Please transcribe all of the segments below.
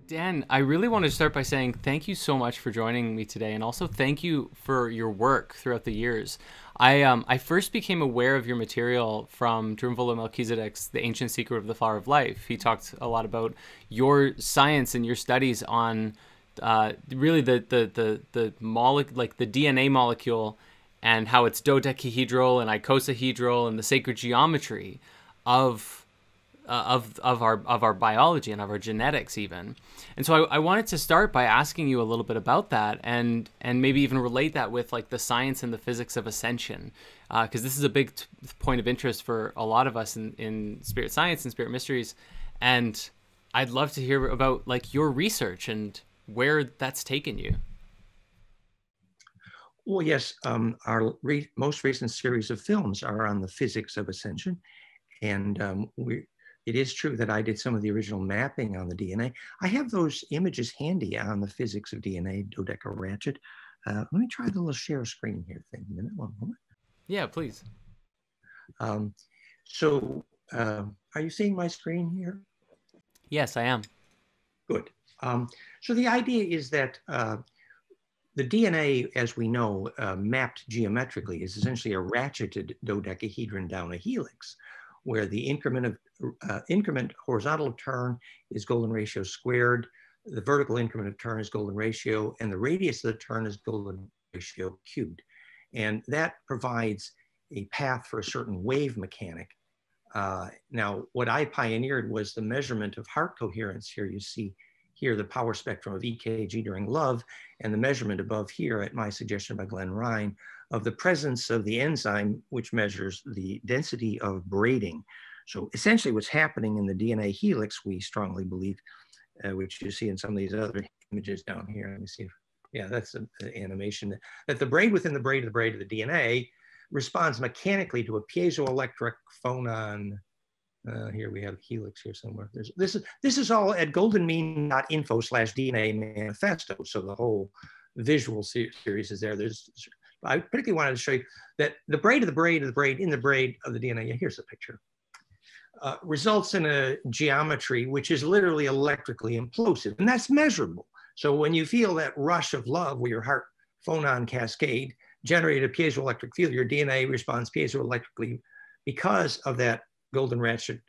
Dan, I really want to start by saying thank you so much for joining me today, and also thank you for your work throughout the years. I first became aware of your material from Drunvalo Melchizedek's The Ancient Secret of the Flower of Life. He talked a lot about your science and your studies on really the like the DNA molecule and how it's dodecahedral and icosahedral and the sacred geometry of our biology and of our genetics even. And so I wanted to start by asking you a little bit about that, and maybe even relate that with like the science and the physics of ascension, because this is a big point of interest for a lot of us in spirit science and spirit mysteries. And I'd love to hear about like your research and where that's taken you. Well, yes, our most recent series of films are on the physics of ascension, and it is true that I did some of the original mapping on the DNA. I have those images handy on the physics of DNA, dodeca ratchet. Let me try the little share screen here thing a minute. One moment. Yeah, please. Are you seeing my screen here? Yes, I am. Good. So the idea is that the DNA, as we know, mapped geometrically, is essentially a ratcheted dodecahedron down a helix, where the increment horizontal of turn is golden ratio squared, the vertical increment of turn is golden ratio, and the radius of the turn is golden ratio cubed. And that provides a path for a certain wave mechanic. Now, what I pioneered was the measurement of heart coherence. Here you see here the power spectrum of EKG during love, and the measurement above here, at my suggestion by Glenn Ryan, of the presence of the enzyme which measures the density of braiding. So essentially what's happening in the DNA helix, we strongly believe, which you see in some of these other images down here. Let me see if, yeah, that's an animation, that the braid within the braid of the DNA responds mechanically to a piezoelectric phonon. Here we have helix here somewhere. This is all at goldenmean.info/DNA manifesto. So the whole visual series is there. I particularly wanted to show you that the braid of the braid of the braid in the braid of the DNA, here's the picture, results in a geometry which is literally electrically implosive, and that's measurable. So when you feel that rush of love where your heart phonon cascade generated a piezoelectric field, your DNA responds piezoelectrically because of that golden ratchet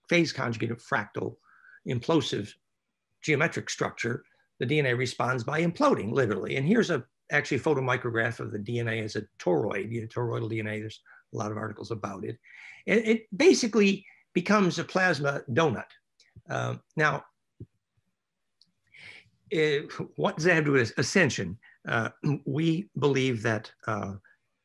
phase conjugate of fractal implosive geometric structure. The DNA responds by imploding, literally. And here's actually a photomicrograph of the DNA as a toroid, toroidal DNA. There's a lot of articles about it. And it basically becomes a plasma donut. Now, what does that have to do with ascension? We believe that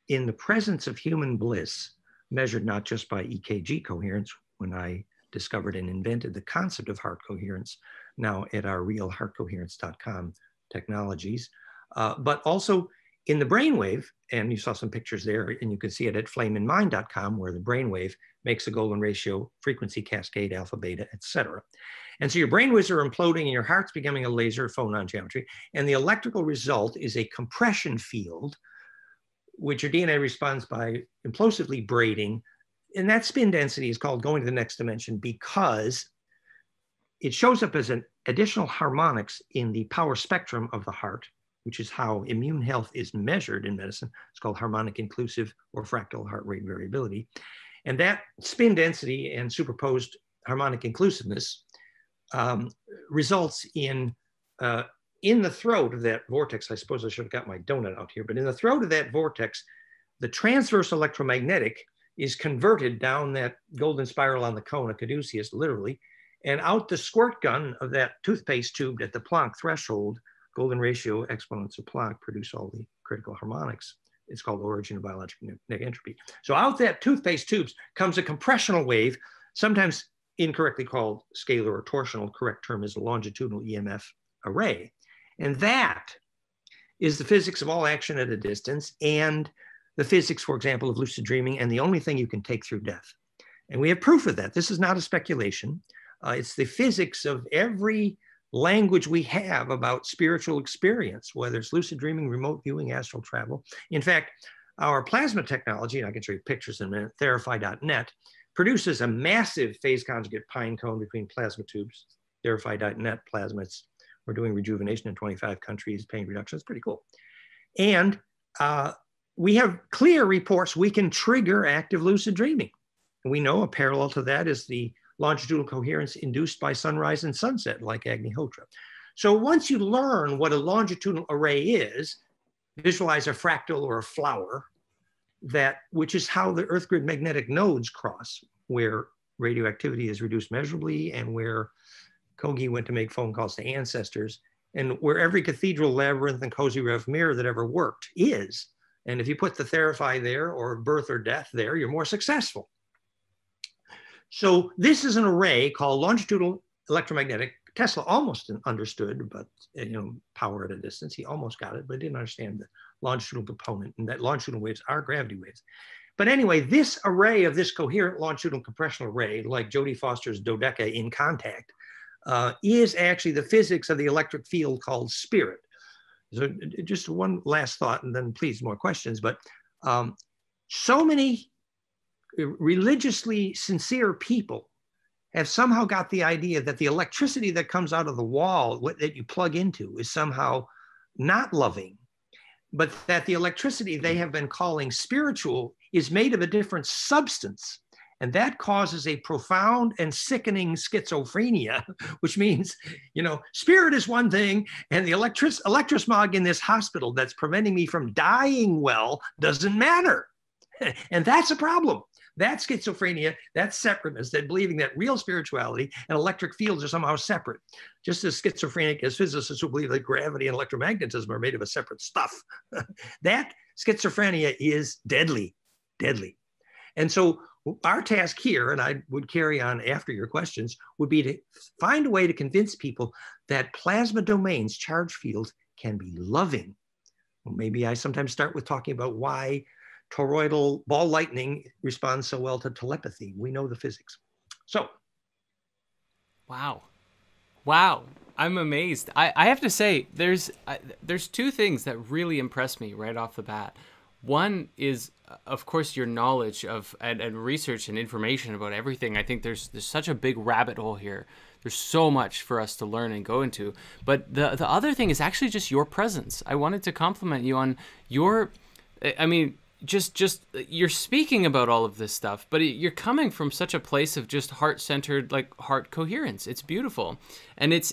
in the presence of human bliss, measured not just by EKG coherence, when I discovered and invented the concept of heart coherence, now at our realheartcoherence.com technologies, but also in the brainwave, and you saw some pictures there, and you can see it at flameinmind.com, where the brainwave makes a golden ratio frequency cascade, alpha, beta, etc. And so your brainwaves are imploding and your heart's becoming a laser phonon geometry, and the electrical result is a compression field, which your DNA responds by implosively braiding. And that spin density is called going to the next dimension because it shows up as an additional harmonics in the power spectrum of the heart, which is how immune health is measured in medicine. It's called harmonic inclusive or fractal heart rate variability. And that spin density and superposed harmonic inclusiveness results in the throat of that vortex. I suppose I should have got my donut out here, but in the throat of that vortex, the transverse electromagnetic is converted down that golden spiral on the cone of caduceus, literally, and out the squirt gun of that toothpaste tube at the Planck threshold. Golden ratio exponents of Planck produce all the critical harmonics. It's called origin of biological net entropy. So out that toothpaste tubes comes a compressional wave, sometimes incorrectly called scalar or torsional. Correct term is a longitudinal EMF array. And that is the physics of all action at a distance, and the physics, for example, of lucid dreaming, and the only thing you can take through death. And we have proof of that. This is not a speculation. It's the physics of every language we have about spiritual experience, whether it's lucid dreaming, remote viewing, astral travel. In fact, our plasma technology, and I can show you pictures in a minute, therify.net, produces a massive phase conjugate pine cone between plasma tubes, verify.net plasmids. We're doing rejuvenation in 25 countries, pain reduction. It's pretty cool. And we have clear reports we can trigger active lucid dreaming. And we know a parallel to that is the longitudinal coherence induced by sunrise and sunset, like Agnihotra. So once you learn what a longitudinal array is, visualize a fractal or a flower, which is how the Earth grid magnetic nodes cross, where radioactivity is reduced measurably and where Kogi went to make phone calls to ancestors, and where every cathedral, labyrinth, and cozy rev mirror that ever worked is. And if you put the Therify there, or birth or death there, you're more successful. So this is an array called longitudinal electromagnetic. Tesla almost understood, but power at a distance, he almost got it, but didn't understand the longitudinal component, and that longitudinal waves are gravity waves. But anyway, this array of this coherent longitudinal compressional array, like Jodie Foster's dodeca in contact, is actually the physics of the electric field called spirit. So just one last thought, and then please more questions. But so many religiously sincere people have somehow got the idea that the electricity that comes out of the wall that you plug into is somehow not loving, but that the electricity they have been calling spiritual is made of a different substance. And that causes a profound and sickening schizophrenia, which means, spirit is one thing, and the electrosmog in this hospital that's preventing me from dying well doesn't matter. And that's a problem. That's schizophrenia, that's separateness, that believing that real spirituality and electric fields are somehow separate. Just as schizophrenic as physicists who believe that gravity and electromagnetism are made of a separate stuff. That schizophrenia is deadly, deadly. And so our task here, and I would carry on after your questions, would be to find a way to convince people that plasma domains, charge fields, can be loving. Well, maybe I sometimes start with talking about why toroidal ball lightning responds so well to telepathy. We know the physics. So. Wow. I'm amazed. I have to say, there's two things that really impress me right off the bat. One is, of course, your knowledge of and research and information about everything. I think there's such a big rabbit hole here. There's so much for us to learn and go into. But the other thing is actually just your presence. I wanted to compliment you on your, just you're speaking about all of this stuff, but you're coming from such a place of just heart-centered, like heart coherence. It's beautiful, and it's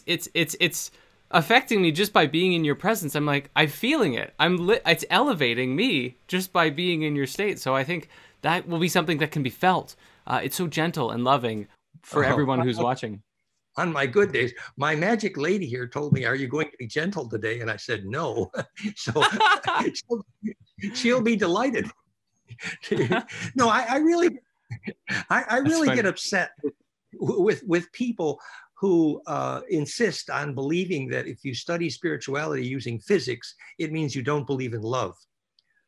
affecting me just by being in your presence. I'm like, I'm feeling it. It's elevating me just by being in your state. So I think that will be something that can be felt. It's so gentle and loving for everyone who's watching. On my good days, my magic lady here told me, "Are you going to be gentle today?" And I said, "No." So she'll be delighted. No, I really get upset with people who insist on believing that if you study spirituality using physics, it means you don't believe in love.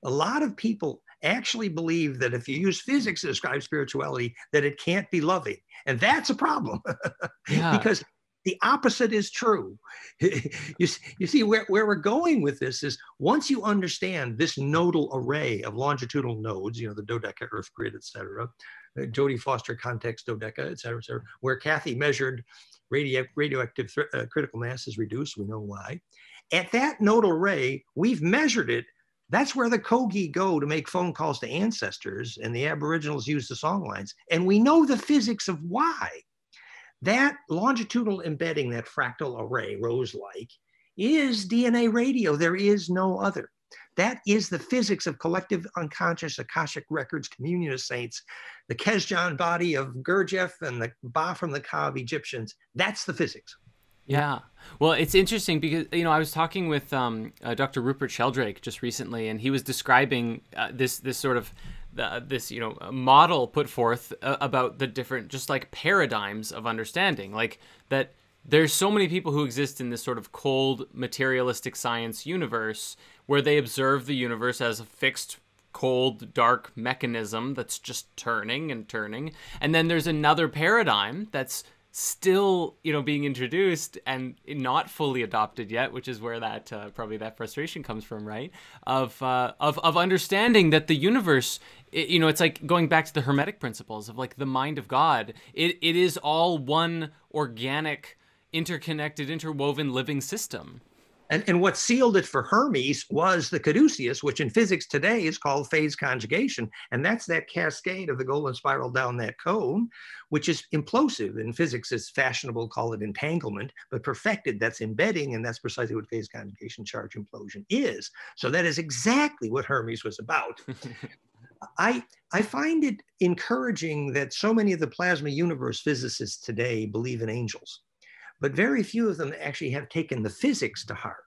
A lot of people actually believe that if you use physics to describe spirituality, that it can't be loving. And that's a problem. Yeah. Because the opposite is true. You see, where we're going with this is, once you understand this nodal array of longitudinal nodes, the dodeca Earth grid, et cetera, Jodie Foster context dodeca, et cetera, where Kathy measured radioactive critical mass is reduced, we know why. At that nodal array, we've measured it. That's where the Kogi go to make phone calls to ancestors, and the Aboriginals use the song lines. And we know the physics of why. That longitudinal embedding, that fractal array, rose-like, is DNA radio. There is no other. That is the physics of collective unconscious Akashic records, communion of saints, the Kesjan body of Gurdjieff and the Ba from the Ka of Egyptians. That's the physics. Yeah. Well, it's interesting because, I was talking with Dr. Rupert Sheldrake just recently, and he was describing this sort of model put forth about the different, just like paradigms of understanding, like that there's so many people who exist in this sort of cold materialistic science universe where they observe the universe as a fixed, cold, dark mechanism that's just turning and turning. And then there's another paradigm that's still, being introduced and not fully adopted yet, which is where that probably that frustration comes from, right? Of understanding that the universe, it's like going back to the Hermetic principles of like the mind of God. It is all one organic interconnected, interwoven living system. And what sealed it for Hermes was the caduceus, which in physics today is called phase conjugation. And that's that cascade of the golden spiral down that cone, which is implosive. In physics, it's fashionable to call it entanglement, but perfected, that's embedding, and that's precisely what phase conjugation charge implosion is. So that is exactly what Hermes was about. I find it encouraging that so many of the plasma universe physicists today believe in angels, but very few of them actually have taken the physics to heart.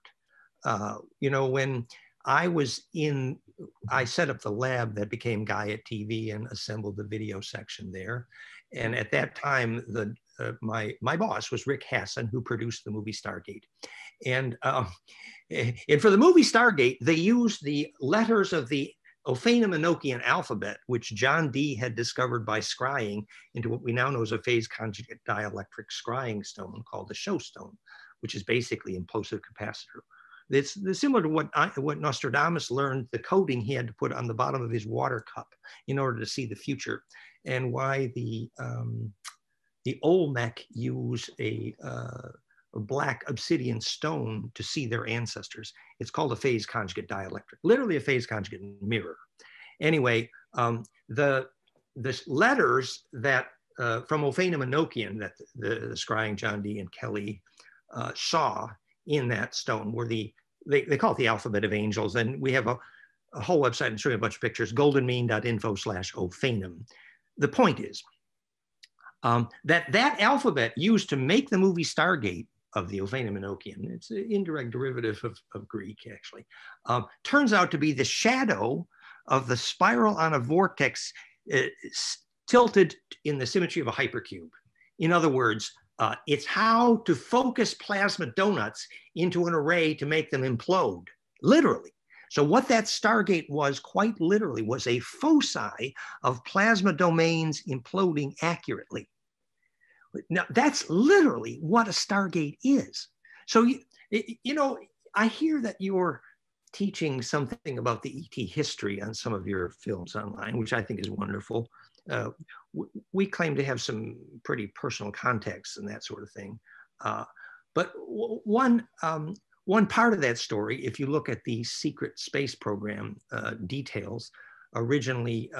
When I set up the lab that became Gaia TV and assembled the video section there. And at that time, my boss was Rick Hasson, who produced the movie Stargate. And for the movie Stargate, they used the letters of the Ophanim-Enochian alphabet, which John Dee had discovered by scrying into what we now know as a phase conjugate dielectric scrying stone called the show stone, which is basically implosive capacitor. It's similar to what Nostradamus learned, the coding he had to put on the bottom of his water cup in order to see the future, and why the Olmec use a black obsidian stone to see their ancestors. It's called a phase conjugate dielectric, literally a phase conjugate mirror. Anyway, the letters that from Ophanim-Enochian that the scrying John Dee and Kelly saw in that stone were they call it the alphabet of angels. And we have a whole website and showing a bunch of pictures, goldenmean.info/Ophanim. The point is that alphabet used to make the movie Stargate of the Ophanim-Enochian, it's an indirect derivative of Greek, actually, turns out to be the shadow of the spiral on a vortex tilted in the symmetry of a hypercube. In other words, it's how to focus plasma donuts into an array to make them implode, literally. So what that Stargate was, quite literally, was a foci of plasma domains imploding accurately. Now, that's literally what a Stargate is. So, I hear that you're teaching something about the ET history on some of your films online, which I think is wonderful. We claim to have some pretty personal context and that sort of thing. But one part of that story, if you look at the secret space program details, originally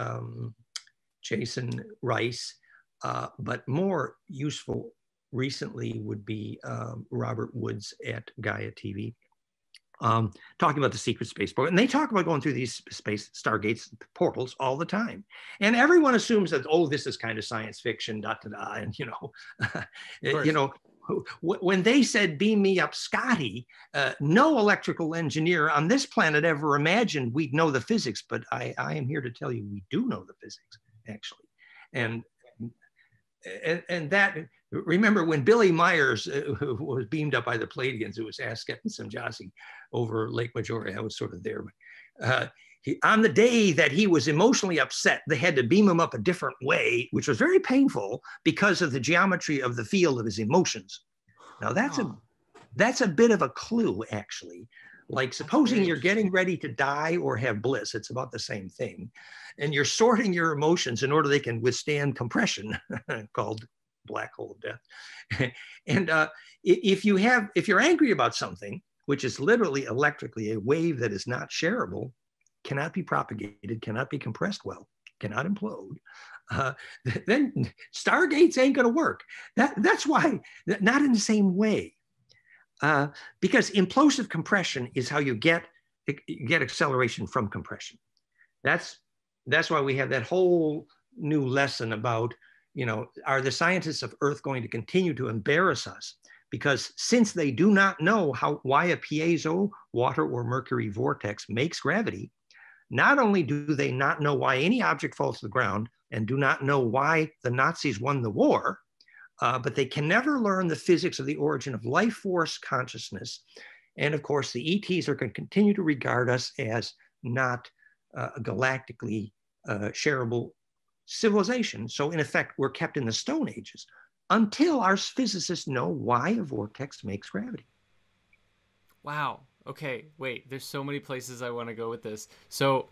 Jason Rice, but more useful recently would be Robert Woods at Gaia TV, talking about the secret space program. And they talk about going through these space stargates, portals all the time. And everyone assumes that, oh, this is kind of science fiction, and when they said, beam me up Scotty, no electrical engineer on this planet ever imagined we'd know the physics, but I am here to tell you we do know the physics, actually. And that, remember when Billy Myers was beamed up by the Pleiadians, it was Asket and Sanjasi over Lake Majore. I was sort of there. On the day that he was emotionally upset, they had to beam him up a different way, which was very painful because of the geometry of the field of his emotions. Now that's a bit of a clue, actually. Like supposing you're getting ready to die or have bliss, it's about the same thing. And you're sorting your emotions in order they can withstand compression, called black hole of death. And if you're angry about something, which is literally electrically a wave that is not shareable, cannot be propagated, cannot be compressed well, cannot implode, then stargates ain't gonna work. That's why, not in the same way. Because implosive compression is how you get acceleration from compression. That's why we have that whole new lesson about, are the scientists of Earth going to continue to embarrass us? Because since they do not know why a piezo, water or mercury vortex makes gravity, not only do they not know why any object falls to the ground and do not know why the Nazis won the war, but they can never learn the physics of the origin of life force consciousness. And of course, the ETs are going to continue to regard us as not a galactically shareable civilization. So in effect, we're kept in the Stone Ages until our physicists know why a vortex makes gravity. Wow. Okay, wait, there's so many places I want to go with this. So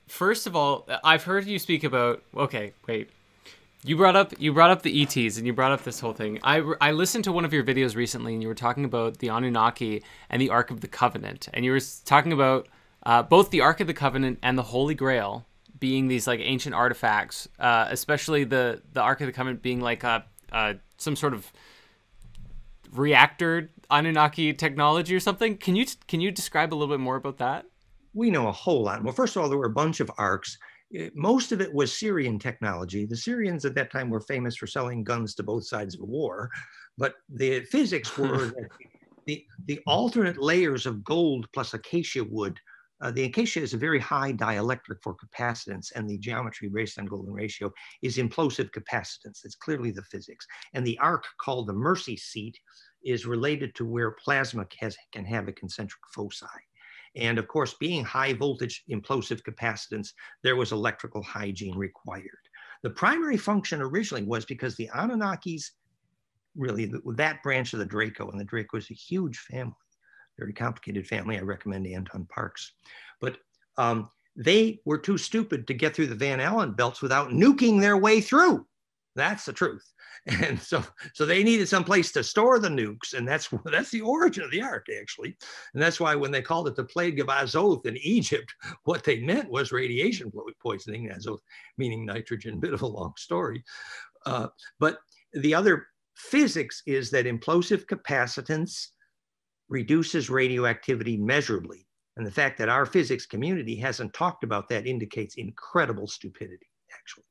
first of all, I've heard you speak about, okay, wait. You brought up the ETs, and you brought up this whole thing. I listened to one of your videos recently, and you were talking about the Anunnaki and the Ark of the Covenant, and you were talking about both the Ark of the Covenant and the Holy Grail being these like ancient artifacts, especially the Ark of the Covenant being like some sort of reactor Anunnaki technology or something. Can you describe a little bit more about that? We know a whole lot. Well, first of all, there were a bunch of arcs. Most of it was Syrian technology. The Syrians at that time were famous for selling guns to both sides of a war, but the physics were that the alternate layers of gold plus acacia wood. The acacia is a very high dielectric for capacitance, and the geometry based on golden ratio is implosive capacitance. It's clearly the physics. And the arc, called the mercy seat, is related to where plasma can have a concentric foci. And of course, being high voltage implosive capacitance, there was electrical hygiene required. The primary function originally was because the Anunnakis, really that branch of the Draco, and the Draco is a huge family, very complicated family. I recommend Anton Parks. But they were too stupid to get through the Van Allen belts without nuking their way through. That's the truth. And so they needed some place to store the nukes, and that's the origin of the ark, actually. And that's why when they called it the plague of Azoth in Egypt, what they meant was radiation poisoning, Azoth meaning nitrogen, bit of a long story. But the other physics is that implosive capacitance reduces radioactivity measurably. And the fact that our physics community hasn't talked about that indicates incredible stupidity, actually.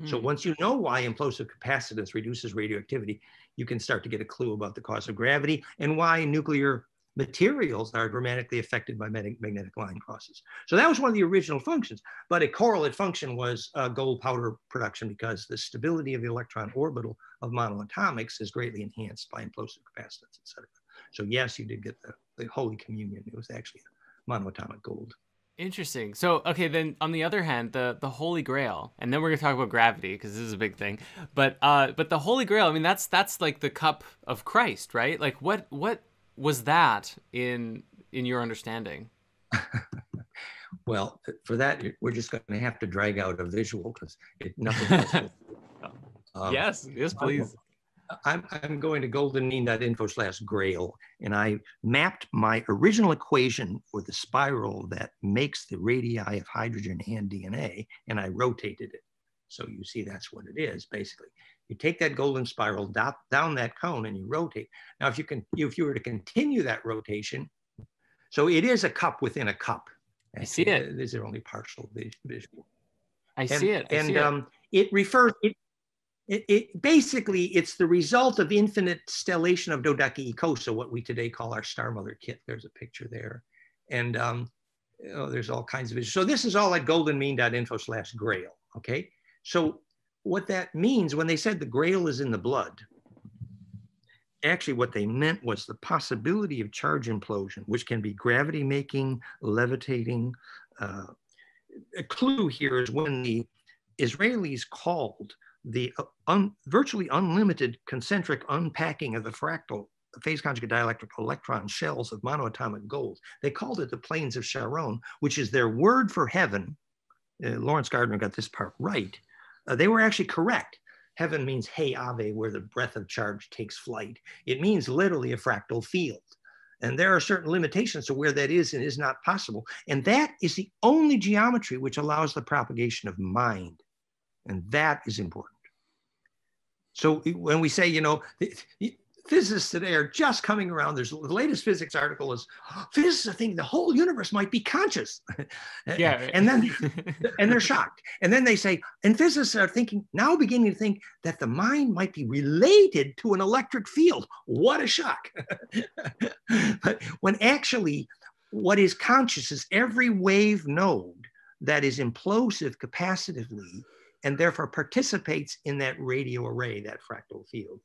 So once you know why implosive capacitance reduces radioactivity, you can start to get a clue about the cause of gravity and why nuclear materials are dramatically affected by magnetic line crosses. So that was one of the original functions, but a correlate function was gold powder production, because the stability of the electron orbital of monoatomics is greatly enhanced by implosive capacitance, et cetera. So yes, you did get the Holy Communion. It was actually monoatomic gold. Interesting. So, okay, then on the other hand, the Holy Grail, and then we're gonna talk about gravity because this is a big thing. But the Holy Grail, I mean, that's like the cup of Christ, right? Like, what was that in your understanding? Well, for that, we're just going to have to drag out a visual, because nothing else. Yes, please. I'm going to goldenmean.info/Grail, and I mapped my original equation for the spiral that makes the radii of hydrogen and DNA, and I rotated it. So you see that's what it is, basically. You take that golden spiral down that cone and you rotate. Now, if you were to continue that rotation, so it is a cup within a cup. I see it. These are only partial visual. I see it. It refers. Basically, it's the result of infinite stellation of Dodecaecosa, what we today call our Star Mother kit. There's a picture there. And there's all kinds of issues. So this is all at goldenmean.info/Grail, okay? So what that means, when they said the Grail is in the blood, actually what they meant was the possibility of charge implosion, which can be gravity making, levitating. A clue here is when the Israelis called the virtually unlimited concentric unpacking of the fractal phase conjugate dielectric electron shells of monoatomic gold. They called it the Plains of Charon, which is their word for heaven. Lawrence Gardner got this part right. They were actually correct. Heaven means hey ave, where the breath of charge takes flight. It means literally a fractal field. And there are certain limitations to where that is and is not possible. And that is the only geometry which allows the propagation of mind. And that is important. So when we say, you know, physicists today are just coming around, the latest physics article is, physicists think the whole universe might be conscious. Yeah. And then they're shocked. And then they say, and physicists are now beginning to think that the mind might be related to an electric field. What a shock. But when actually what is conscious is every wave node that is implosive capacitively, and therefore participates in that radio array, that fractal field.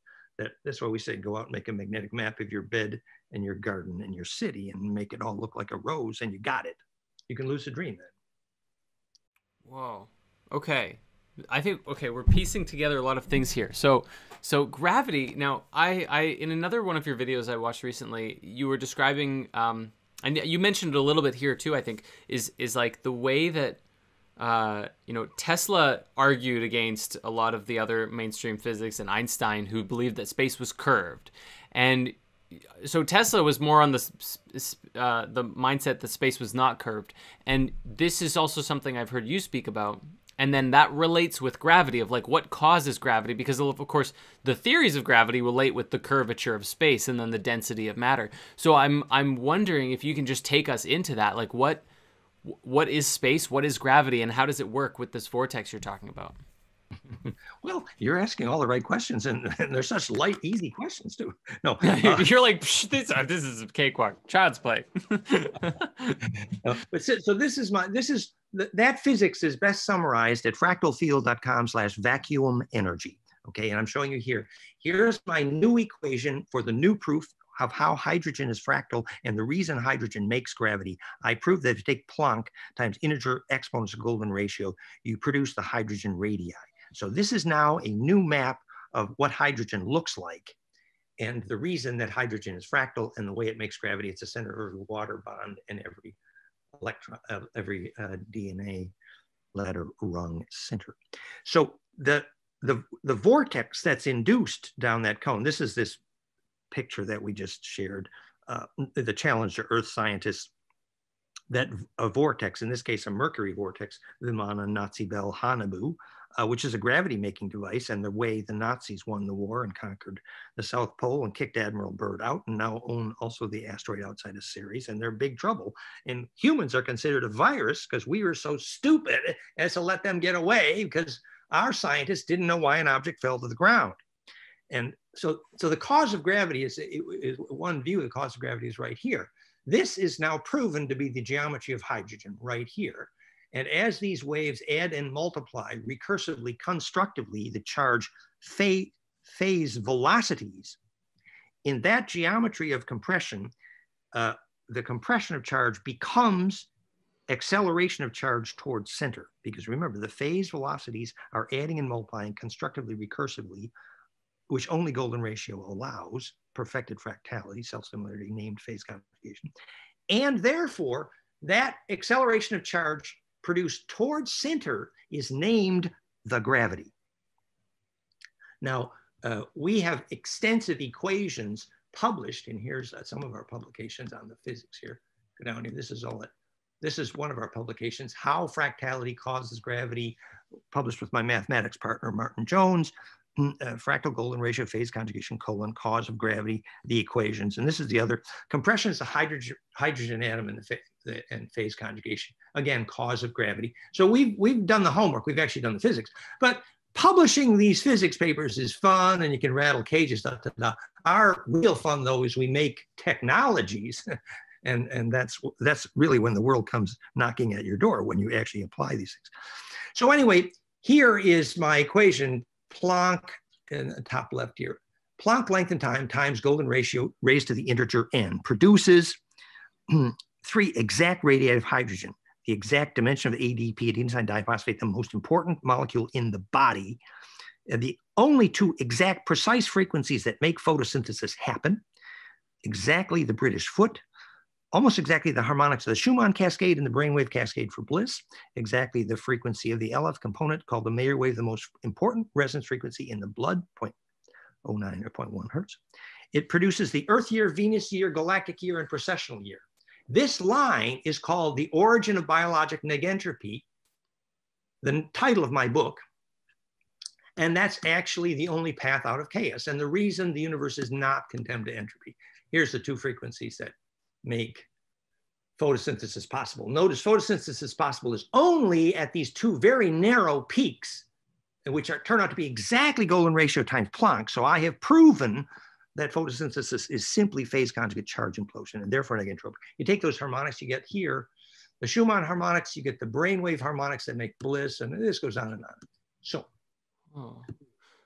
That's why we say go out and make a magnetic map of your bed and your garden and your city and make it all look like a rose, and you got it. You can lucid dream then. Whoa. Okay. I think, okay, we're piecing together a lot of things here. So gravity, now I in another one of your videos I watched recently, you were describing, and you mentioned it a little bit here too, I think, is like the way that Tesla argued against a lot of the other mainstream physics and Einstein, who believed that space was curved. And so Tesla was more on the mindset that space was not curved. And this is also something I've heard you speak about. And then that relates with gravity, of like what causes gravity, because of course the theories of gravity relate with the curvature of space and then the density of matter. So I'm wondering if you can just take us into that, like what is space, what is gravity, and how does it work with this vortex you're talking about? Well, you're asking all the right questions, and they're such light, easy questions too. No, you're like, this is a cakewalk, child's play. But so that physics is best summarized at fractalfield.com/vacuum energy. Okay, and I'm showing you here. Here's my new equation for the new proof of how hydrogen is fractal and the reason hydrogen makes gravity. I proved that if you take Planck times integer exponents of golden ratio, you produce the hydrogen radii. So this is now a new map of what hydrogen looks like, and the reason that hydrogen is fractal and the way it makes gravity. It's a center of the water bond in every electron, every DNA ladder rung center. So the vortex that's induced down that cone, this is this picture that we just shared, the challenge to Earth scientists, that a vortex, in this case a mercury vortex, Vimana Nazi Bell Hanabu, which is a gravity-making device, and the way the Nazis won the war and conquered the South Pole and kicked Admiral Byrd out, and now own also the asteroid outside of Ceres, and they're big trouble. And humans are considered a virus because we were so stupid as to let them get away, because our scientists didn't know why an object fell to the ground. And so the cause of gravity is one view of the cause of gravity is right here. This is now proven to be the geometry of hydrogen right here. And as these waves add and multiply recursively, constructively, the charge phase velocities, in that geometry of compression, the compression of charge becomes acceleration of charge towards center. Because remember, the phase velocities are adding and multiplying constructively, recursively, which only golden ratio allows, perfected fractality, self-similarity, named phase conjugation. And therefore, that acceleration of charge produced towards center is named the gravity. Now, we have extensive equations published, and here's some of our publications on the physics here. Go down here, this is one of our publications, How Fractality Causes Gravity, published with my mathematics partner, Martin Jones. Fractal golden ratio phase conjugation cause of gravity, the equations. And this is the other. Compression is the hydrogen atom in and phase conjugation. Again, cause of gravity. So we've done the homework. We've actually done the physics. But publishing these physics papers is fun, and you can rattle cages. Our real fun, though, is we make technologies. And that's really when the world comes knocking at your door, when you actually apply these things. So anyway, here is my equation. Planck in the top left here. Planck length and time times golden ratio raised to the integer n produces 3 exact radii of hydrogen, the exact dimension of ADP, adenosine diphosphate, the most important molecule in the body, and the only 2 exact precise frequencies that make photosynthesis happen, exactly the British foot, almost exactly the harmonics of the Schumann cascade and the brainwave cascade for bliss, exactly the frequency of the LF component called the Mayer wave, the most important resonance frequency in the blood, 0.09 or 0.1 hertz. It produces the Earth year, Venus year, galactic year, and precessional year. This line is called The Origin of Biologic Negentropy, the title of my book. And that's actually the only path out of chaos, and the reason the universe is not condemned to entropy. Here's the 2 frequencies that make photosynthesis possible. Notice photosynthesis possible is only at these 2 very narrow peaks, which turn out to be exactly golden ratio times Planck. So I have proven that photosynthesis is simply phase conjugate charge implosion, and therefore negentropy. You take those harmonics you get here, the Schumann harmonics, you get the brainwave harmonics that make bliss, and this goes on and on. So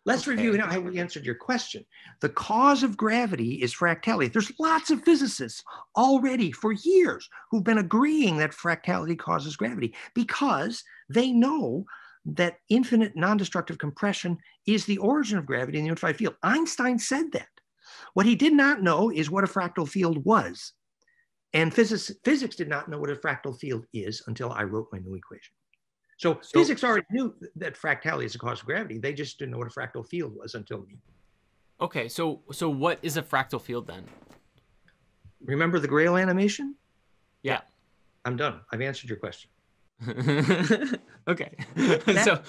let's review now how we answered your question. The cause of gravity is fractality. There's lots of physicists already for years who've been agreeing that fractality causes gravity because they know that infinite non-destructive compression is the origin of gravity in the unified field. Einstein said that. What he did not know is what a fractal field was. And physics did not know what a fractal field is until I wrote my new equation. So physics already knew that fractality is the cause of gravity. They just didn't know what a fractal field was until me. Okay, so what is a fractal field then? Remember the Grail animation? Yeah. I'm done. I've answered your question. Okay. That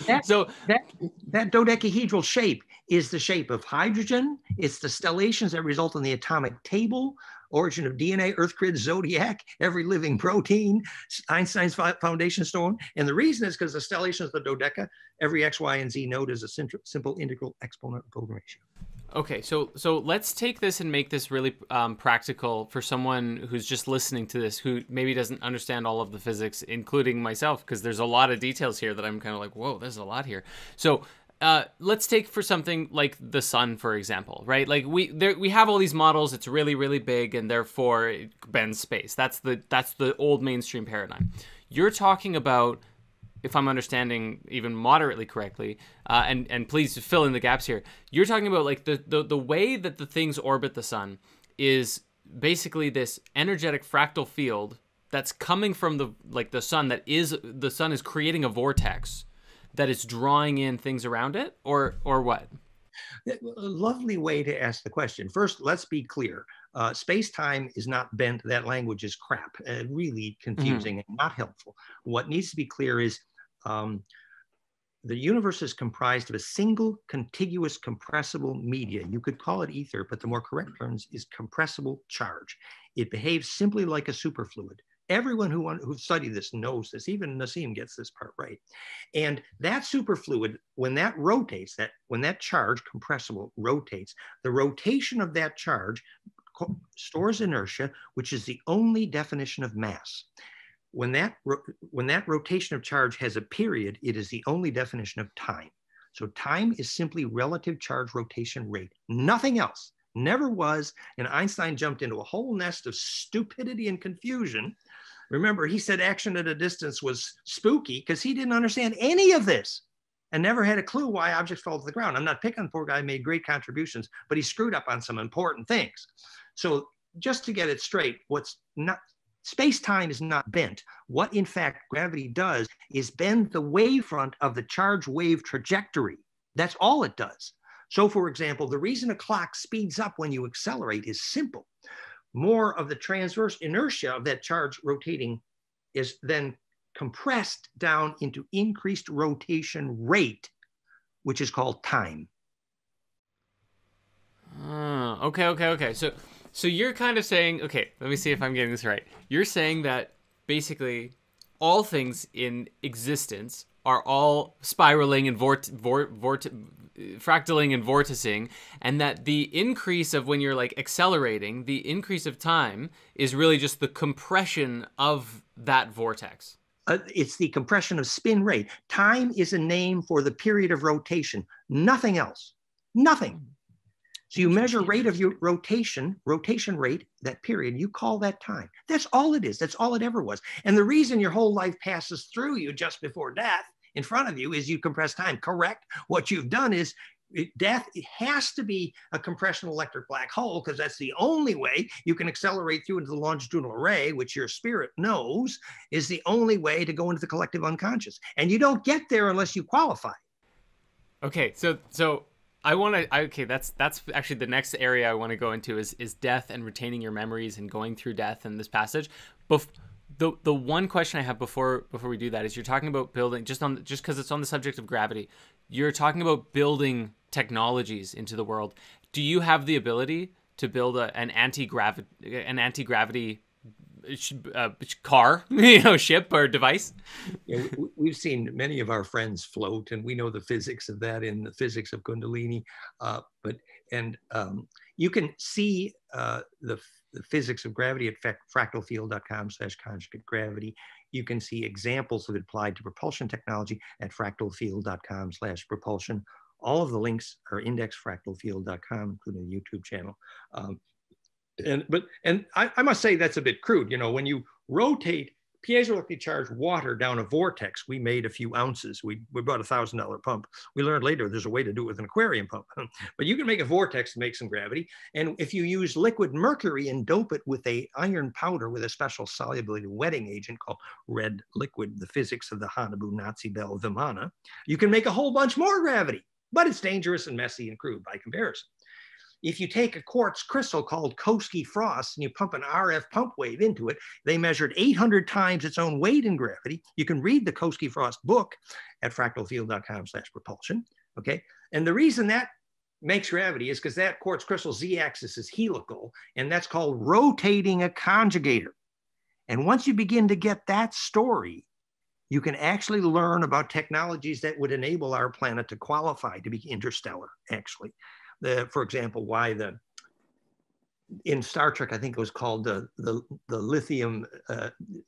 dodecahedral shape is the shape of hydrogen. It's the stellations that result in the atomic table, origin of DNA, Earth grid, zodiac, every living protein, Einstein's foundation stone. And the reason is because the stellations of the dodeca, every X, Y, and Z node is a simple integral exponent golden ratio. Okay, so let's take this and make this really practical for someone who's just listening to this, who maybe doesn't understand all of the physics, including myself, because there's a lot of details here that I'm kind of like, whoa, there's a lot here. So let's take for something like the sun, for example, right? Like we have all these models. It's really, really big, and therefore it bends space. That's the old mainstream paradigm. You're talking about, if I'm understanding even moderately correctly, and please fill in the gaps here, you're talking about like the way that the things orbit the sun is basically this energetic fractal field that's coming from the sun, the sun is creating a vortex that is drawing in things around it, or what? A lovely way to ask the question. First, let's be clear. Space-time is not bent. That language is crap, really confusing and not helpful. What needs to be clear is the universe is comprised of a single contiguous compressible media. You could call it ether, but the more correct term is compressible charge. It behaves simply like a superfluid. Everyone who studied this knows this. Even Nassim gets this part right. And that superfluid, when that rotates, when that charge, compressible, rotates, the rotation of that charge stores inertia, which is the only definition of mass. When that rotation of charge has a period, it is the only definition of time. So time is simply relative charge rotation rate, nothing else. Never was. And Einstein jumped into a whole nest of stupidity and confusion. Remember, he said action at a distance was spooky because he didn't understand any of this and never had a clue why objects fall to the ground. I'm not picking on the poor guy, made great contributions, but he screwed up on some important things. So just to get it straight, space-time is not bent. What, in fact, gravity does is bend the wavefront of the charge wave trajectory. That's all it does. So, for example, the reason a clock speeds up when you accelerate is simple. More of the transverse inertia of that charge rotating is then compressed down into increased rotation rate, which is called time. Okay. So you're kind of saying, okay, let me see if I'm getting this right. You're saying that basically all things in existence are all spiraling and fractaling and vorticing, and that the increase of when you're like accelerating, the increase of time is really just the compression of that vortex. It's the compression of spin rate. Time is a name for the period of rotation, nothing else, nothing. So you measure rate of your rotation rate, that period, you call that time. That's all it is. That's all it ever was. And the reason your whole life passes through you just before death in front of you is you compress time, correct? What you've done is death has to be a compression electric black hole because that's the only way you can accelerate through into the longitudinal array, which your spirit knows is the only way to go into the collective unconscious. And you don't get there unless you qualify. Okay, so that's actually the next area I want to go into is death and retaining your memories and going through death in this passage. But the one question I have before we do that is you're talking about building just because it's on the subject of gravity. You're talking about building technologies into the world. Do you have the ability to build an anti-gravity car, ship or device? Yeah, we've seen many of our friends float, and we know the physics of that in the physics of Kundalini. You can see the physics of gravity at fractalfield.com/conjugate gravity. You can see examples of it applied to propulsion technology at fractalfield.com/propulsion. All of the links are indexfractalfield.com, including the YouTube channel. I must say that's a bit crude. When you rotate piezoelectrically charged water down a vortex. We made a few ounces. We bought $1,000 pump. We learned later there's a way to do it with an aquarium pump. But you can make a vortex to make some gravity. And if you use liquid mercury and dope it with a iron powder with a special solubility wetting agent called red liquid, the physics of the Hanabu Nazi Bell Vimana, you can make a whole bunch more gravity. But it's dangerous and messy and crude by comparison. If you take a quartz crystal called Koski frost and you pump an RF pump wave into it, they measured 800 times its own weight in gravity. You can read the Koski frost book at fractalfield.com/propulsion, okay? And the reason that makes gravity is because that quartz crystal z-axis is helical, and that's called rotating a conjugator. And once you begin to get that story, you can actually learn about technologies that would enable our planet to qualify to be interstellar, actually. For example, why in Star Trek, I think it was called the lithium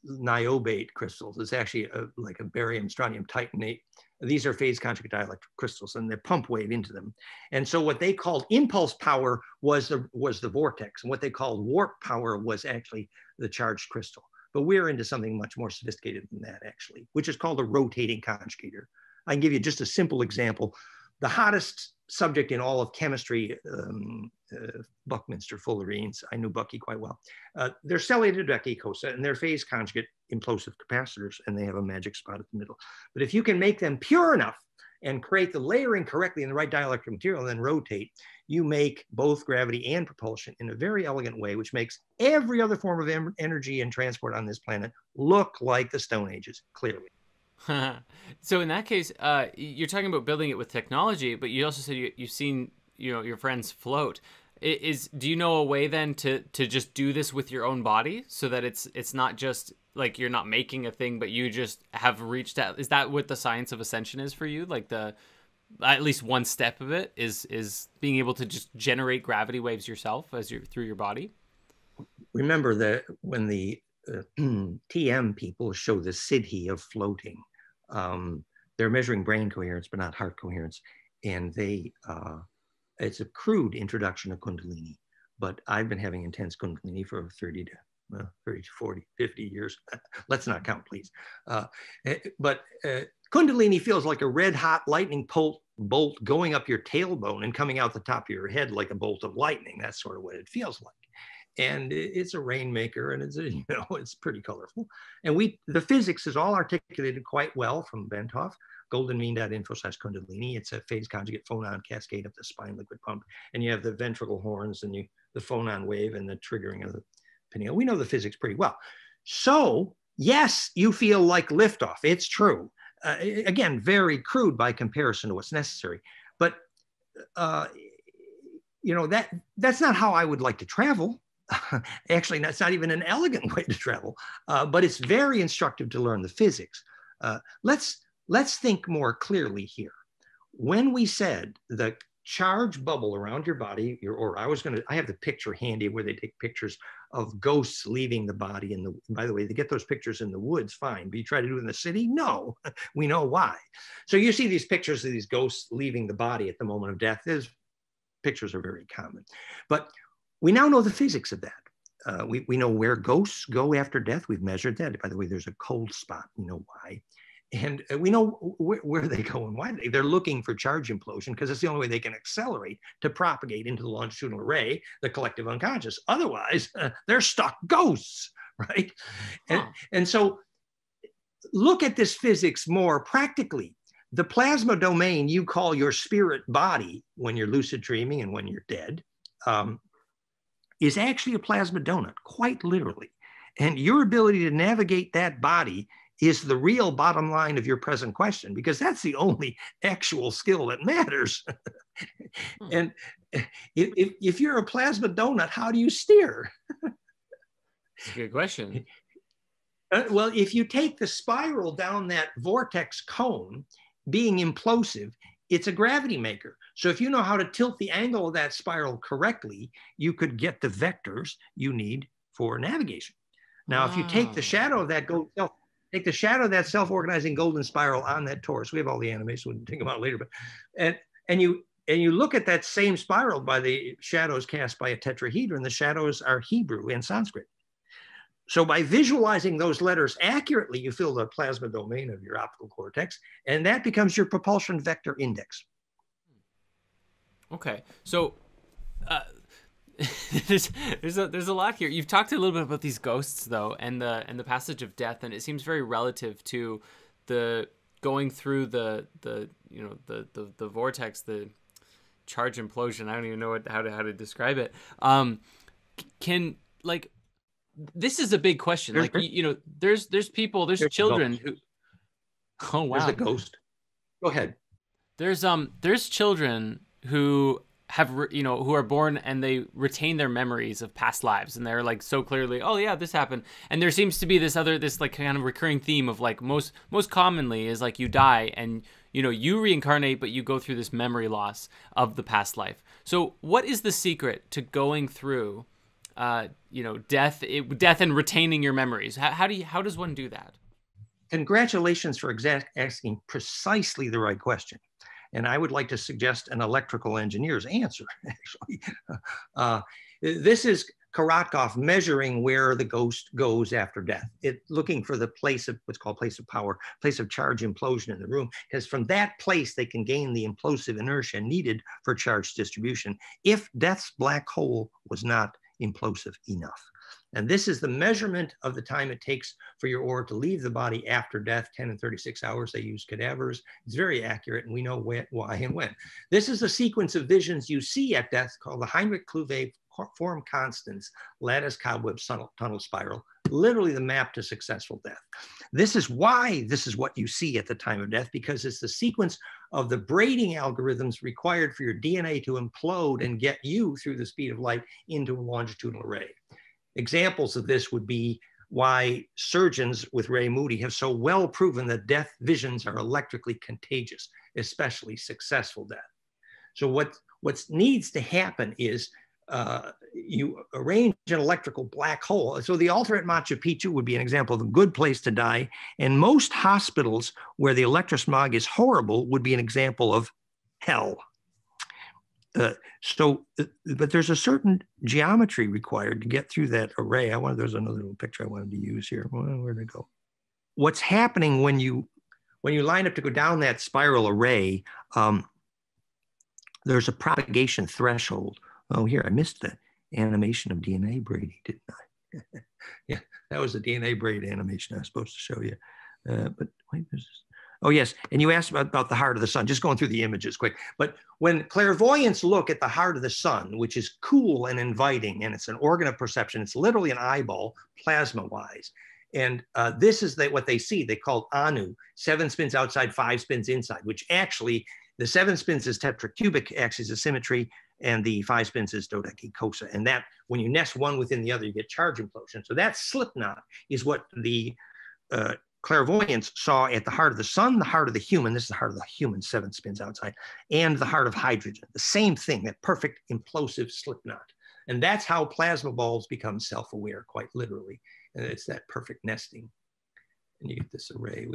niobate crystals. It's actually like a barium strontium titanate. These are phase conjugate dielectric crystals, and they pump wave into them. And so what they called impulse power was the vortex, and what they called warp power was actually the charged crystal. But we're into something much more sophisticated than that, actually, which is called a rotating conjugator. I can give you just a simple example. The hottest subject in all of chemistry, Buckminster fullerenes, I knew Bucky quite well. They're stellated ecosa, and they're phase conjugate implosive capacitors, and they have a magic spot at the middle. But if you can make them pure enough and create the layering correctly in the right dielectric material and then rotate, you make both gravity and propulsion in a very elegant way, which makes every other form of energy and transport on this planet look like the Stone Ages, clearly. So in that case, you're talking about building it with technology, but you also said you've seen your friends float. Do you know a way then to just do this with your own body so that it's not just like you're not making a thing, but you just have reached out? Is that what the science of ascension is for you? Like at least one step of it is being able to just generate gravity waves yourself as you're through your body. Remember that when the TM people show the siddhi of floating, they're measuring brain coherence, but not heart coherence. And it's a crude introduction of Kundalini, but I've been having intense Kundalini for 30 to 40, 50 years. Let's not count, please. But Kundalini feels like a red hot lightning bolt going up your tailbone and coming out the top of your head like a bolt of lightning. That's sort of what it feels like. And it's a rainmaker, and it's pretty colorful. And the physics is all articulated quite well from Benthoff. goldenmean.info/Kundalini. It's a phase conjugate phonon cascade up the spine liquid pump, and you have the ventricle horns and the phonon wave and the triggering of the pineal. We know the physics pretty well. So yes, you feel like liftoff. It's true. Again, very crude by comparison to what's necessary, but that's not how I would like to travel. Actually, that's not even an elegant way to travel, but it's very instructive to learn the physics. Let's think more clearly here. When we said the charge bubble around your body, your aura, I have the picture handy where they take pictures of ghosts leaving the body. By the way, they get those pictures in the woods, fine, but you try to do it in the city? No, we know why. So you see these pictures of these ghosts leaving the body at the moment of death. Those pictures are very common, but we now know the physics of that. We know where ghosts go after death. We've measured that. By the way, there's a cold spot. We know why. And we know where they go and why. They're looking for charge implosion because it's the only way they can accelerate to propagate into the longitudinal array, the collective unconscious. Otherwise, they're stuck ghosts, right? And so look at this physics more practically. The plasma domain you call your spirit body when you're lucid dreaming and when you're dead, is actually a plasma donut, quite literally. And your ability to navigate that body is the real bottom line of your present question, because that's the only actual skill that matters. And if you're a plasma donut, how do you steer? That's a good question. Well, if you take the spiral down that vortex cone, being implosive, it's a gravity maker. So if you know how to tilt the angle of that spiral correctly, you could get the vectors you need for navigation. Now, if you take the shadow of that self-organizing golden spiral on that torus, we have all the animation, we'll take them out later, but and you look at that same spiral by the shadows cast by a tetrahedron. The shadows are Hebrew and Sanskrit. So by visualizing those letters accurately, you fill the plasma domain of your optical cortex, and that becomes your propulsion vector index. Okay, so there's a lot here. You've talked a little bit about these ghosts though, and the passage of death, and it seems very relative to the going through the vortex, the charge implosion. I don't even know how to describe it. Can, like, this is a big question. Like, there's people, there's children who. Oh wow. There's a ghost. Go ahead. There's children who have, who are born and they retain their memories of past lives, and they're like so clearly, oh yeah, this happened. And there seems to be this like kind of recurring theme of like most commonly is like you die and you reincarnate, but you go through this memory loss of the past life. So what is the secret to going through death and retaining your memories? How does one do that? Congratulations for asking precisely the right question. And I would like to suggest an electrical engineer's answer, actually. This is Korotkov measuring where the ghost goes after death. Looking for the place of what's called place of power, place of charge implosion in the room, because from that place, they can gain the implosive inertia needed for charge distribution if death's black hole was not implosive enough. And this is the measurement of the time it takes for your aura to leave the body after death, 10 and 36 hours. They use cadavers. It's very accurate, and we know why and when. This is a sequence of visions you see at death called the Heinrich-Klüver form constants, lattice cobweb tunnel spiral, literally the map to successful death. This is why this is what you see at the time of death, because it's the sequence of the braiding algorithms required for your DNA to implode and get you through the speed of light into a longitudinal array. Examples of this would be why surgeons with Ray Moody have so well proven that death visions are electrically contagious, especially successful death. So what needs to happen is you arrange an electrical black hole. So the altar at Machu Picchu would be an example of a good place to die. And most hospitals where the electrosmog is horrible would be an example of hell. But there's a certain geometry required to get through that array. There's another little picture I wanted to use here. Where'd it go? What's happening when you line up to go down that spiral array, there's a propagation threshold. Oh, here, I missed the animation of DNA braiding, didn't I? Yeah, that was the DNA braid animation I was supposed to show you. But wait, there's this. Oh, yes. And you asked about the heart of the sun, just going through the images quick. But when clairvoyants look at the heart of the sun, which is cool and inviting, and it's an organ of perception, it's literally an eyeball, plasma-wise. And this is what they see. They call Anu, 7 spins outside, 5 spins inside, which actually the 7 spins is tetracubic axis of symmetry, and the 5 spins is dodecacosa. And that, when you nest one within the other, you get charge implosion. So that slip knot is what the clairvoyants saw at the heart of the sun, the heart of the human. This is the heart of the human, 7 spins outside, and the heart of hydrogen. The same thing, that perfect implosive slip knot. And that's how plasma balls become self-aware, quite literally. And it's that perfect nesting. And you get this array.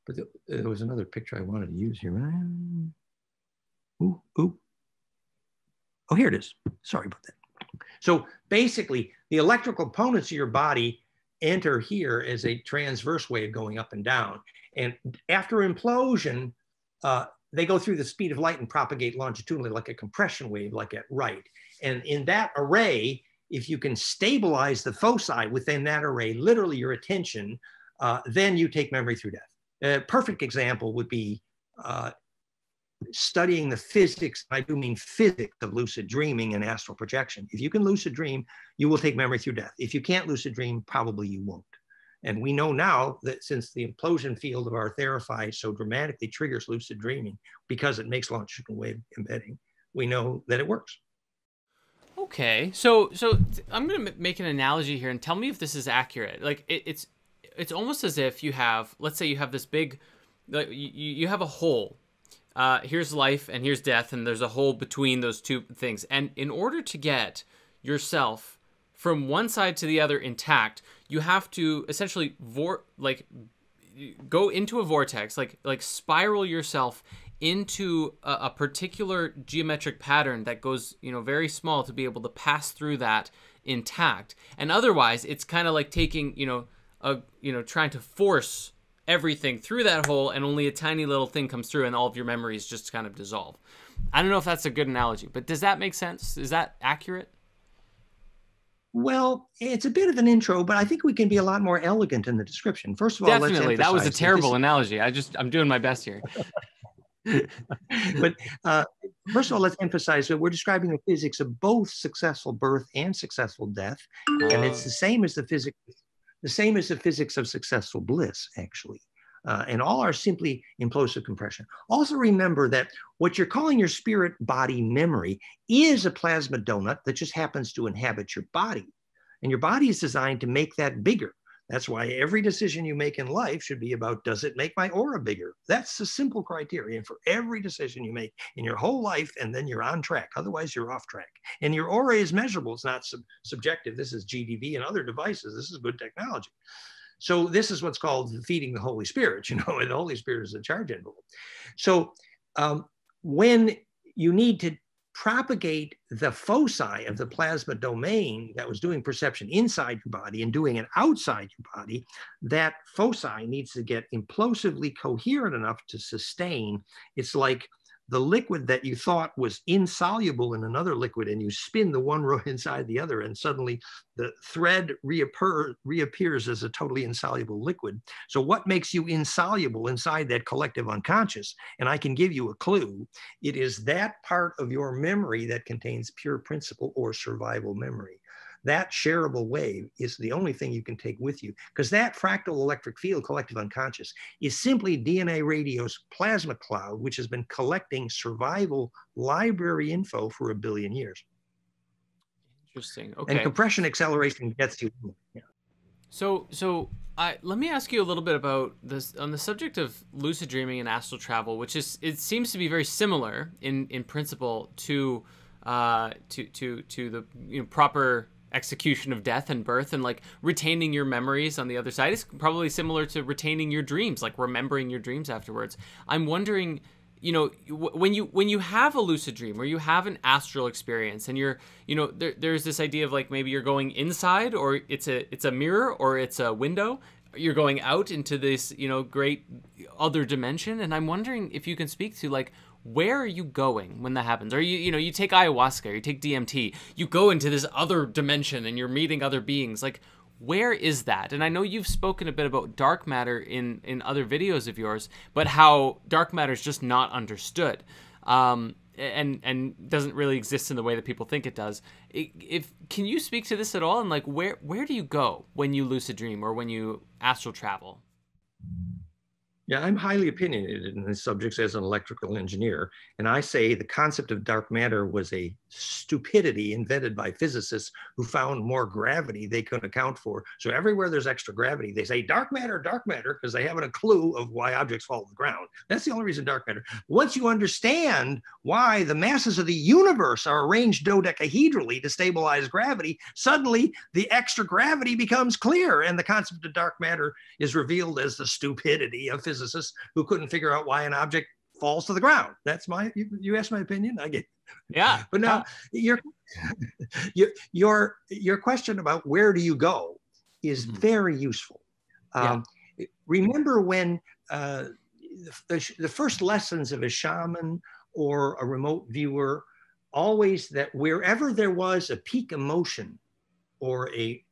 But there was another picture I wanted to use here. Ooh. Oh, here it is. Sorry about that. So basically, the electrical components of your body enter here as a transverse wave going up and down. And after implosion, they go through the speed of light and propagate longitudinally like a compression wave, like at right. And in that array, if you can stabilize the foci within that array, literally your attention, then you take memory through death. A perfect example would be studying the physics, I do mean physics, of lucid dreaming and astral projection. If you can lucid dream, you will take memory through death. If you can't lucid dream, probably you won't. And we know now that since the implosion field of our theraphi so dramatically triggers lucid dreaming because it makes longitudinal wave embedding, we know that it works. Okay, so I'm going to make an analogy here and tell me if this is accurate. Like it's almost as if you have, let's say you have this big, like you have a hole. Here's life and here's death, and there's a hole between those two things. And in order to get yourself from one side to the other intact, you have to essentially go into a vortex, like spiral yourself into a particular geometric pattern that goes, very small to be able to pass through that intact. And otherwise, it's kind of like taking, trying to force everything through that hole, and only a tiny little thing comes through, and all of your memories just kind of dissolve. I don't know if that's a good analogy, but does that make sense? Is that accurate? Well, it's a bit of an intro, but I think we can be a lot more elegant in the description. First of all, Definitely. That was a terrible analogy. I'm doing my best here. But first of all, let's emphasize that we're describing the physics of both successful birth and successful death, and it's the same as the physics of successful bliss, actually. And all are simply implosive compression. Also remember that what you're calling your spirit body memory is a plasma donut that just happens to inhabit your body. And your body is designed to make that bigger. That's why every decision you make in life should be about, does it make my aura bigger? That's the simple criterion for every decision you make in your whole life, and then you're on track. Otherwise, you're off track. And your aura is measurable. It's not subjective. This is GDV and other devices. This is good technology. So this is what's called feeding the Holy Spirit, and the Holy Spirit is a charge envelope. So when you need to propagate the foci of the plasma domain that was doing perception inside your body and doing it outside your body, that foci needs to get implosively coherent enough to sustain. It's like the liquid that you thought was insoluble in another liquid, and you spin the one row inside the other, and suddenly the thread reappears as a totally insoluble liquid. So what makes you insoluble inside that collective unconscious? And I can give you a clue. It is that part of your memory that contains pure principle or survival memory. That shareable wave is the only thing you can take with you, because that fractal electric field, collective unconscious, is simply DNA radio's plasma cloud, which has been collecting survival library info for 1 billion years. Interesting. Okay. And compression acceleration gets you. Yeah. So let me ask you a little bit about this on the subject of lucid dreaming and astral travel, which it seems to be very similar in principle to the proper execution of death and birth, and like retaining your memories on the other side is probably similar to retaining your dreams, like remembering your dreams afterwards. I'm wondering, when you have a lucid dream or you have an astral experience, and you're, there's this idea of like maybe you're going inside, or it's a mirror, or it's a window. You're going out into this, great other dimension, and I'm wondering if you can speak to like, where are you going when that happens? Or you take ayahuasca, or you take DMT, you go into this other dimension and you're meeting other beings. Like, where is that? And I know you've spoken a bit about dark matter in other videos of yours, but how dark matter is just not understood, and doesn't really exist in the way that people think it does. Can you speak to this at all? And like, where do you go when you lucid dream or when you astral travel? Yeah, I'm highly opinionated in these subjects as an electrical engineer. And I say the concept of dark matter was a stupidity invented by physicists who found more gravity they couldn't account for. So everywhere there's extra gravity, they say dark matter, because they haven't a clue of why objects fall to the ground. That's the only reason dark matter. Once you understand why the masses of the universe are arranged dodecahedrally to stabilize gravity, suddenly the extra gravity becomes clear, and the concept of dark matter is revealed as the stupidity of physicists who couldn't figure out why an object falls to the ground. That's you asked my opinion, I get it. Yeah. But now your question about where do you go is very useful. Remember when the first lessons of a shaman or a remote viewer, always that wherever there was a peak emotion or a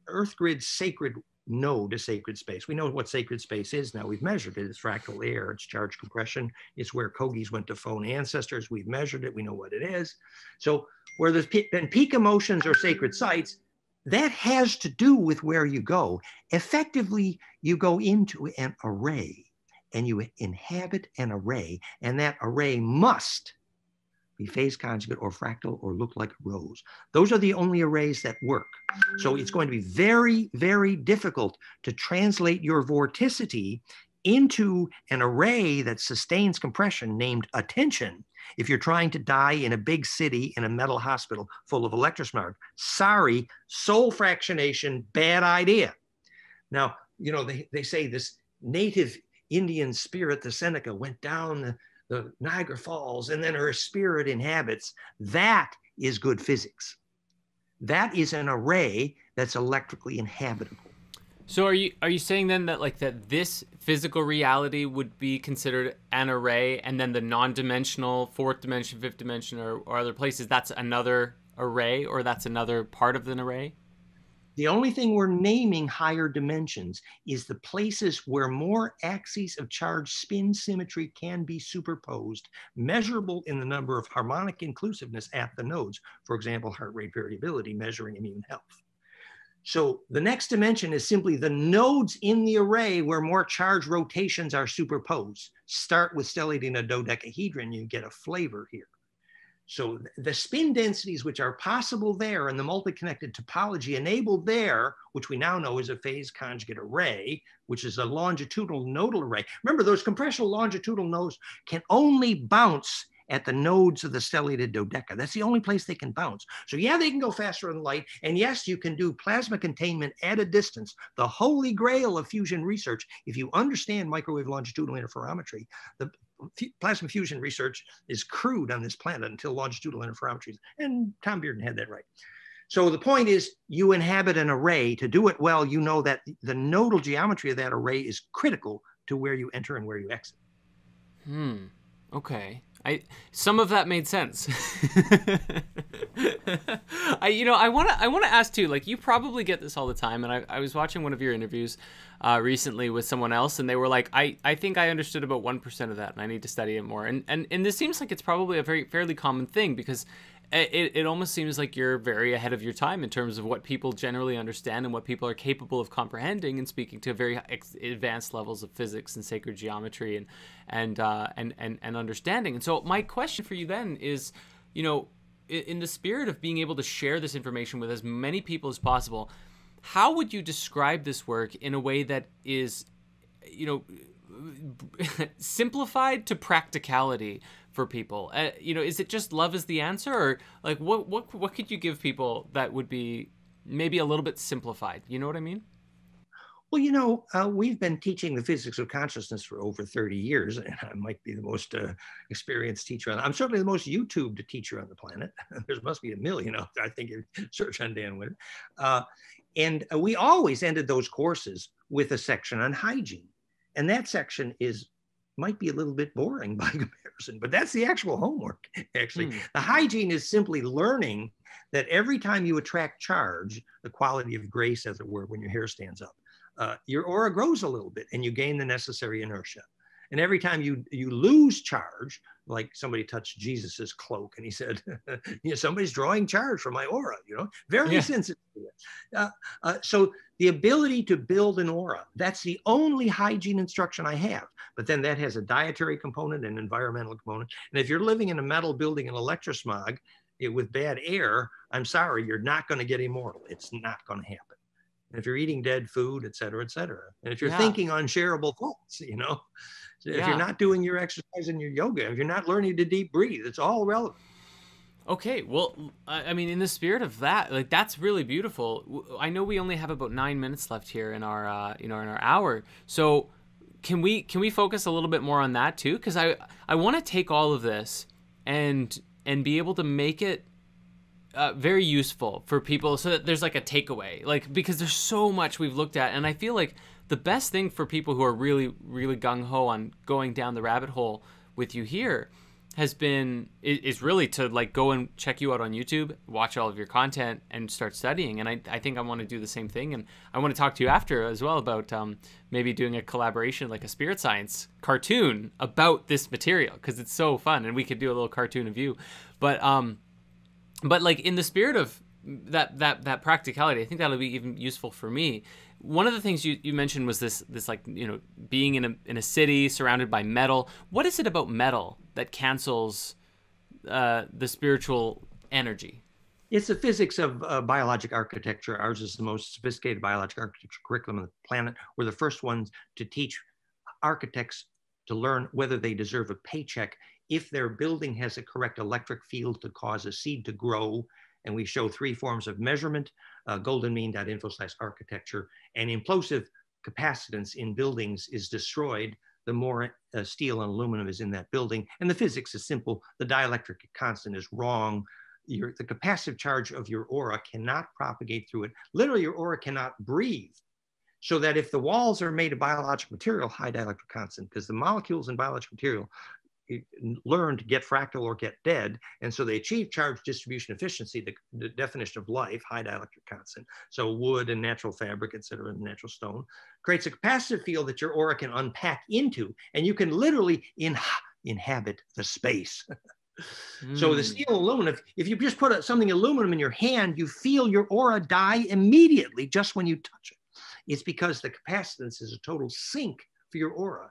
earth grid sacred node, a sacred space. We know what sacred space is now. We've measured it. It's fractal air. It's charge compression. It's where Kogis went to phone ancestors. We've measured it. We know what it is. So where there's been peak emotions or sacred sites, that has to do with where you go. Effectively, you go into an array and you inhabit an array, and that array must be phase conjugate or fractal or look like a rose. Those are the only arrays that work. So it's going to be very, very difficult to translate your vorticity into an array that sustains compression named attention if you're trying to die in a big city in a metal hospital full of electrosmog. Sorry, soul fractionation, bad idea. Now, they say this native Indian spirit, the Seneca, went down the Niagara Falls, and then her spirit inhabits. That is good physics. That is an array that's electrically inhabitable. So are you saying then that like that this physical reality would be considered an array, and then the non-dimensional fourth dimension, fifth dimension, or other places, that's another array, or that's another part of an array? The only thing we're naming higher dimensions is the places where more axes of charge spin symmetry can be superposed, measurable in the number of harmonic inclusiveness at the nodes. For example, heart rate variability, measuring immune health. So the next dimension is simply the nodes in the array where more charge rotations are superposed. Start with stellating a dodecahedron, you get a flavor here. So the spin densities which are possible there and the multi-connected topology enabled there, which we now know is a phase conjugate array, which is a longitudinal nodal array. Remember, those compressional longitudinal nodes can only bounce at the nodes of the stellated dodeca. That's the only place they can bounce. So yeah, they can go faster than light. And yes, you can do plasma containment at a distance, the holy grail of fusion research. If you understand microwave longitudinal interferometry, the plasma fusion research is crude on this planet until longitudinal interferometry. And Tom Bearden had that right. So the point is, you inhabit an array. To do it well, you know that the nodal geometry of that array is critical to where you enter and where you exit. Okay. Some of that made sense. I want to ask too, like, you probably get this all the time, and I was watching one of your interviews recently with someone else, and they were like, I think I understood about 1% of that, and I need to study it more. And this seems like it's probably a fairly common thing, because it almost seems like you're very ahead of your time in terms of what people generally understand and what people are capable of comprehending and speaking to very advanced levels of physics and sacred geometry and understanding. And so my question for you then is, in the spirit of being able to share this information with as many people as possible, how would you describe this work in a way that is, simplified to practicality for people? Is it just love is the answer, or like what could you give people that would be maybe a little bit simplified? You know what I mean? Well, we've been teaching the physics of consciousness for over 30 years, and I might be the most experienced teacher. I'm certainly the most YouTubed teacher on the planet. There must be a million out there, I think, if you search on Dan Winter. And we always ended those courses with a section on hygiene. And that section might be a little bit boring by comparison, but that's the actual homework, actually. The hygiene is simply learning that every time you attract charge, the quality of grace, as it were, when your hair stands up, your aura grows a little bit and you gain the necessary inertia. And every time you lose charge, like somebody touched Jesus's cloak and he said, somebody's drawing charge from my aura, very sensitive to it. So the ability to build an aura, that's the only hygiene instruction I have. But then that has a dietary component and environmental component. And if you're living in a metal building in electrosmog with bad air, I'm sorry, you're not going to get immortal. It's not going to happen. And if you're eating dead food, et cetera, et cetera. And if you're thinking unshareable thoughts, so if you're not doing your exercise and your yoga, if you're not learning to deep breathe, it's all relevant. Okay, well, I mean, in the spirit of that, like, that's really beautiful. I know we only have about 9 minutes left here in our, in our hour. So can we focus a little bit more on that too? Because I want to take all of this and be able to make it very useful for people, so that there's like a takeaway, like, because there's so much we've looked at, and I feel like the best thing for people who are really, really gung-ho on going down the rabbit hole with you here is really to like go and check you out on YouTube, watch all of your content, and start studying. And I think I want to do the same thing, and I want to talk to you after as well about maybe doing a collaboration, like a spirit science cartoon about this material, because it's so fun, and we could do a little cartoon of you. But like, in the spirit of that practicality, I think that'll be even useful for me. One of the things you mentioned was this like, being in a city surrounded by metal. What is it about metal that cancels the spiritual energy? It's the physics of biologic architecture. Ours is the most sophisticated biologic architecture curriculum on the planet. We're the first ones to teach architects to learn whether they deserve a paycheck if their building has a correct electric field to cause a seed to grow. And we show 3 forms of measurement, goldenmean.info/architecture, and implosive capacitance in buildings is destroyed the more steel and aluminum is in that building. And the physics is simple. The dielectric constant is wrong. the capacitive charge of your aura cannot propagate through it. Literally, your aura cannot breathe. So that if the walls are made of biological material, high dielectric constant, because the molecules in biological material learn to get fractal or get dead, and so they achieve charge distribution efficiency, the definition of life, high dielectric constant. So wood and natural fabric, et cetera, and natural stone, creates a capacitive field that your aura can unpack into, and you can literally inhabit the space. So the steel aluminum, if you just put something aluminum in your hand, you feel your aura die immediately just when you touch it. It's because the capacitance is a total sink for your aura,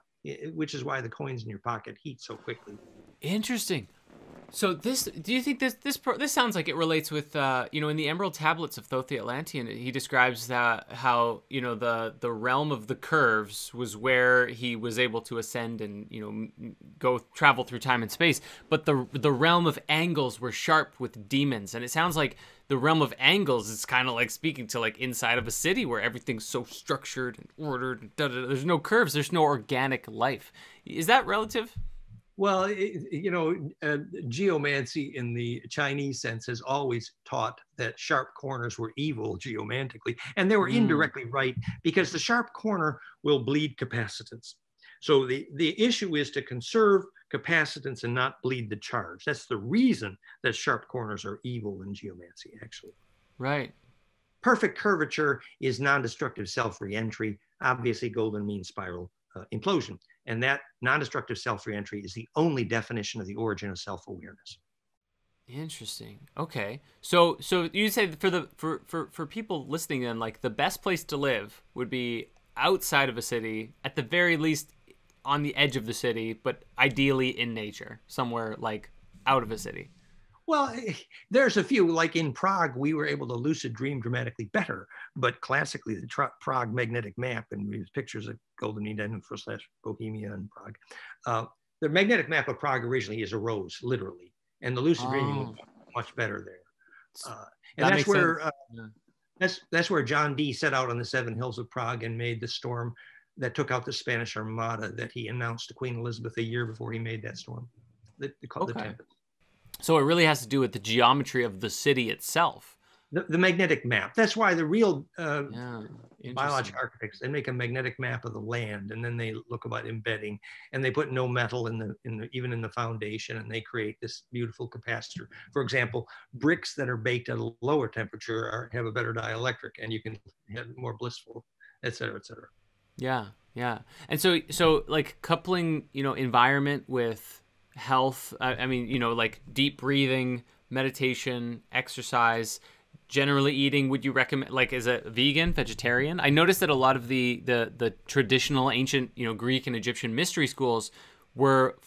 which is why the coins in your pocket heat so quickly. Interesting. So this, do you think this sounds like it relates with, you know, in the Emerald Tablets of Thoth the Atlantean, he describes that how, you know, the realm of the curves was where he was able to ascend and, you know, travel through time and space, but the realm of angles were sharp with demons, and it sounds like the realm of angles is kind of like speaking to like inside of a city where everything's so structured and ordered. And there's no curves. There's no organic life. Is that relative? Well, you know, geomancy in the Chinese sense has always taught that sharp corners were evil geomantically, and they were indirectly right, because the sharp corner will bleed capacitance. So the issue is to conserve capacitance and not bleed the charge. That's the reason that sharp corners are evil in geomancy, actually. Right. Perfect curvature is non-destructive self-reentry, obviously golden mean spiral implosion. And that non-destructive self-reentry is the only definition of the origin of self-awareness. Interesting. Okay. So you say for people listening, then, like, the best place to live would be outside of a city, at the very least on the edge of the city, but ideally in nature, somewhere like out of a city. Well, there's a few, like in Prague, we were able to lucid dream dramatically better, but classically the Prague magnetic map, and we have pictures of goldenmean.info / Bohemia in Prague. The magnetic map of Prague originally is a rose, literally, and the lucid dreaming was much better there. And that's where that's where John Dee set out on the 7 hills of Prague and made the storm that took out the Spanish Armada that he announced to Queen Elizabeth a year before he made that storm. They called the Tempest. So it really has to do with the geometry of the city itself. The magnetic map. That's why the real biological architects, they make a magnetic map of the land, and then they look about embedding, and they put no metal even in the foundation, and they create this beautiful capacitor. For example, bricks that are baked at a lower temperature have a better dielectric, and you can have more blissful, et cetera, et cetera. Yeah, yeah. And so like coupling, you know, environment with health, I mean, you know, like deep breathing, meditation, exercise, generally eating, would you recommend, like, as a vegan, vegetarian? I noticed that a lot of the traditional ancient, you know, Greek and Egyptian mystery schools were,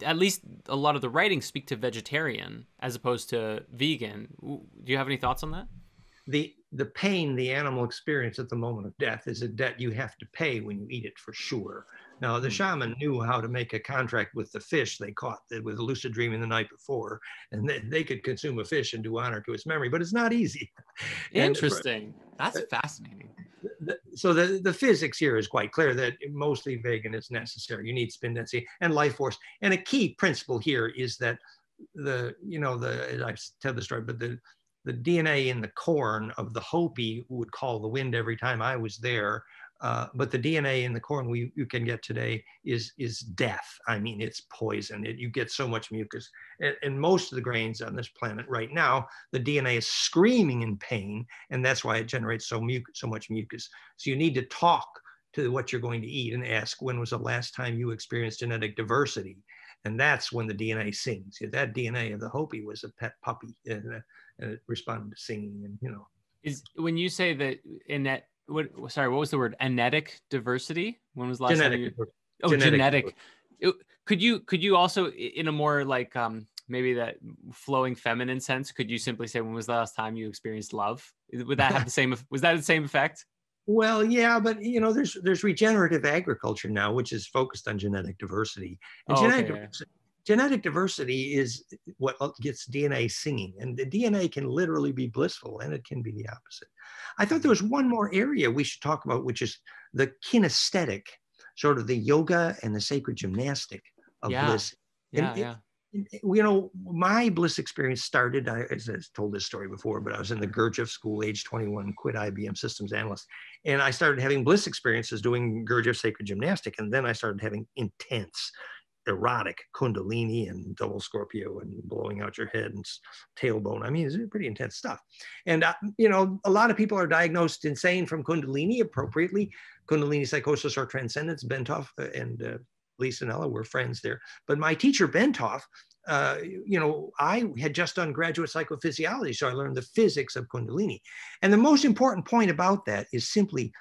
at least a lot of the writings speak to vegetarian as opposed to vegan. Do you have any thoughts on that? The pain the animal experience at the moment of death is a debt you have to pay when you eat it, for sure. Now, the shaman knew how to make a contract with the fish they caught with lucid dreaming the night before, and they could consume a fish and do honor to its memory, but it's not easy. Interesting. That's fascinating. So the physics here is quite clear that mostly vegan is necessary. You need spin density and life force. And a key principle here is that I tell the story, but the DNA in the corn of the Hopi would call the wind every time I was there. But the DNA in the corn you can get today is death. I mean, it's poison. You get so much mucus. And most of the grains on this planet right now, the DNA is screaming in pain, and that's why it generates so much mucus. So you need to talk to what you're going to eat and ask, when was the last time you experienced genetic diversity? And that's when the DNA sings. That DNA of the Hopi was a pet puppy, and it responded to singing, and Is when you say that what was the word? Anetic diversity? When was the last time you? Oh, genetic. Could you also, in a more like maybe that flowing feminine sense, could you simply say, when was the last time you experienced love? Would that have the same? Was that the same effect? Well, yeah, but there's regenerative agriculture now, which is focused on genetic diversity. And genetic diversity is what gets DNA singing, and the DNA can literally be blissful, and it can be the opposite. I thought there was one more area we should talk about, which is the kinesthetic, sort of the yoga and the sacred gymnastic of bliss. Yeah. My bliss experience started, as I told this story before, but I was in the Gurdjieff school, age 21, quit IBM systems analyst. And I started having bliss experiences doing Gurdjieff sacred gymnastic. And then I started having intense, erotic Kundalini and double Scorpio and blowing out your head and tailbone. I mean, it's pretty intense stuff. And, a lot of people are diagnosed insane from Kundalini appropriately. Kundalini psychosis or transcendence. Bentoff and Lisa and Ella were friends there. But my teacher, Bentoff, I had just done graduate psychophysiology, so I learned the physics of Kundalini. And the most important point about that is simply,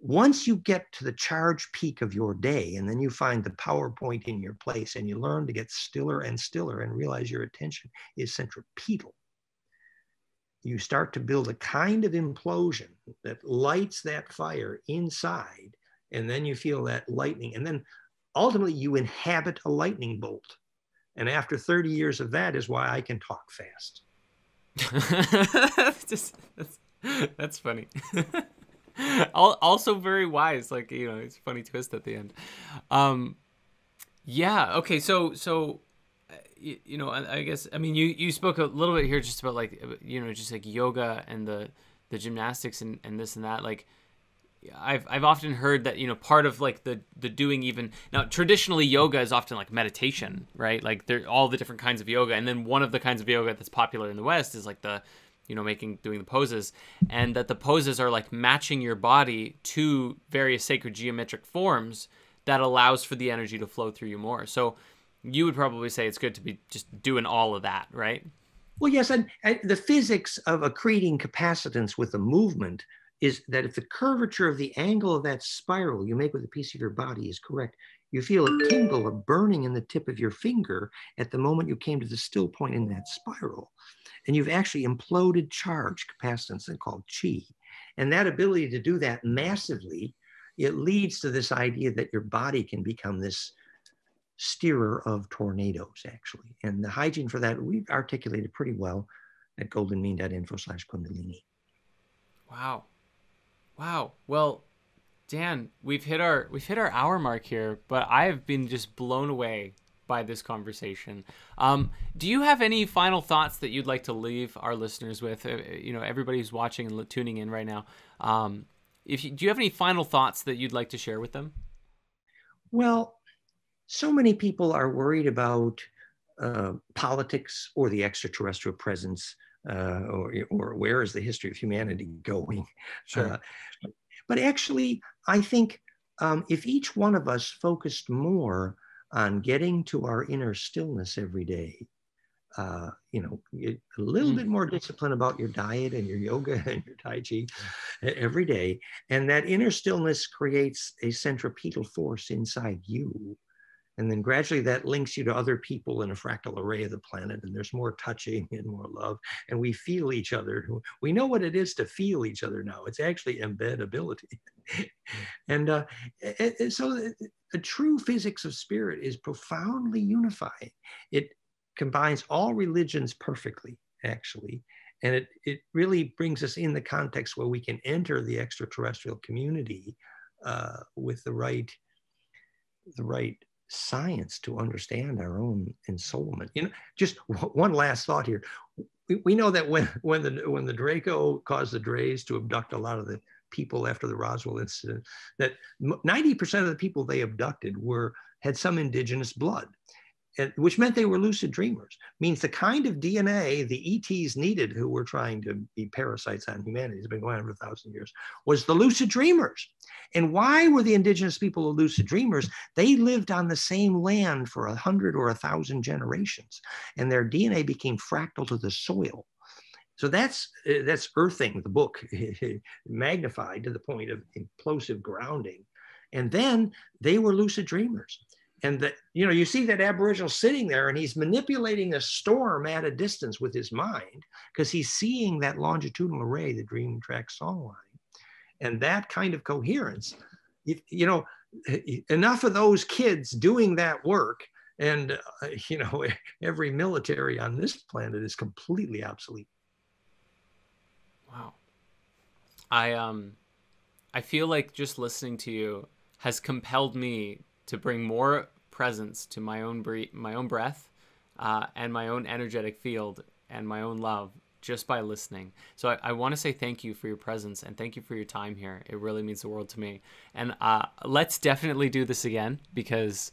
once you get to the charge peak of your day, and then you find the power point in your place, and you learn to get stiller and stiller and realize your attention is centripetal, you start to build a kind of implosion that lights that fire inside, and then you feel that lightning, and then ultimately you inhabit a lightning bolt. And after 30 years of that is why I can talk fast. That's funny. Also very wise, like, it's a funny twist at the end. Yeah. Okay. So, I guess, I mean, you spoke a little bit here just about like, just like yoga and the gymnastics and this and that. Like, I've often heard that, part of like the doing, even now, traditionally yoga is often like meditation, right? Like there all the different kinds of yoga. And then one of the kinds of yoga that's popular in the West is like the, doing the poses, and that the poses are like matching your body to various sacred geometric forms that allows for the energy to flow through you more. So you would probably say it's good to be just doing all of that, right? Well, yes. And the physics of accreting capacitance with a movement is that if the curvature of the angle of that spiral you make with a piece of your body is correct, you feel a tingle, a burning in the tip of your finger at the moment you came to the still point in that spiral. And you've actually imploded charge capacitance called chi. And that ability to do that massively, it leads to this idea that your body can become this steerer of tornadoes, actually. And the hygiene for that, we've articulated pretty well at goldenmean.info/Kundalini. Wow. Wow. Well, Dan, we've hit our hour mark here, but I have been just blown away by this conversation. Do you have any final thoughts that you'd like to leave our listeners with? Everybody who's watching and tuning in right now. Do you have any final thoughts that you'd like to share with them? Well, so many people are worried about politics or the extraterrestrial presence, or where is the history of humanity going? Sure. But actually, I think if each one of us focused more on getting to our inner stillness every day, a little bit more discipline about your diet and your yoga and your Tai Chi every day, and that inner stillness creates a centripetal force inside you. And then gradually that links you to other people in a fractal array of the planet. And there's more touching and more love. And we feel each other. We know what it is to feel each other now. It's actually embedability. And so the true physics of spirit is profoundly unifying. It combines all religions perfectly, actually. And it really brings us in the context where we can enter the extraterrestrial community with the right science to understand our own ensoulment. Just one last thought here. We know that when the Draco caused the Drays to abduct a lot of the people after the Roswell incident, that 90% of the people they abducted had some indigenous blood, which meant they were lucid dreamers. Means the kind of DNA the ETs needed, who were trying to be parasites on humanity, has been going on for 1,000 years, was the lucid dreamers. And why were the indigenous people the lucid dreamers? They lived on the same land for 100 or 1,000 generations, and their DNA became fractal to the soil. So that's Earthing, the book, magnified to the point of implosive grounding. And then they were lucid dreamers. And you see that Aboriginal sitting there, and he's manipulating a storm at a distance with his mind, because he's seeing that longitudinal array, the dream track songline. And that kind of coherence, enough of those kids doing that work, and every military on this planet is completely obsolete. Wow. I feel like just listening to you has compelled me to bring more presence to my own breath, and my own energetic field and my own love just by listening. So I want to say thank you for your presence and thank you for your time here. It really means the world to me. And let's definitely do this again, because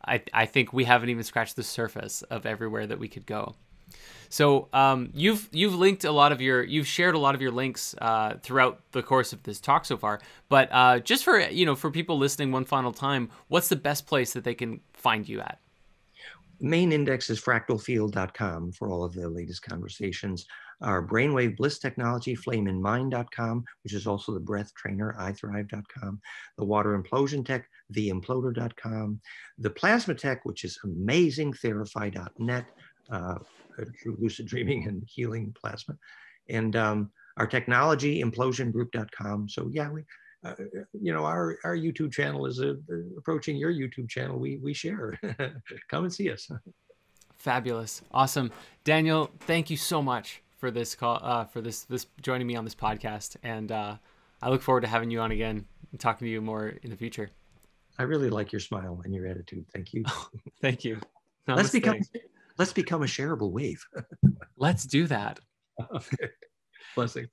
I think we haven't even scratched the surface of everywhere that we could go. So you've linked a lot of you've shared a lot of your links throughout the course of this talk so far. But just for for people listening one final time, what's the best place that they can find you at? Main index is fractalfield.com for all of the latest conversations. Our brainwave bliss technology, flameinmind.com, which is also the breath trainer, iThrive.com. The water implosion tech, theimploder.com. The plasma tech, which is amazing, therify.net, true lucid dreaming and healing plasma. And our technology, implosiongroup.com. So yeah, we, our YouTube channel is approaching your YouTube channel. We share. Come and see us. Fabulous, awesome, Daniel. Thank you so much for this call, for this joining me on this podcast, and I look forward to having you on again and talking to you more in the future. I really like your smile and your attitude. Thank you. Thank you. Let's become a shareable wave. Let's do that. Okay. Blessing.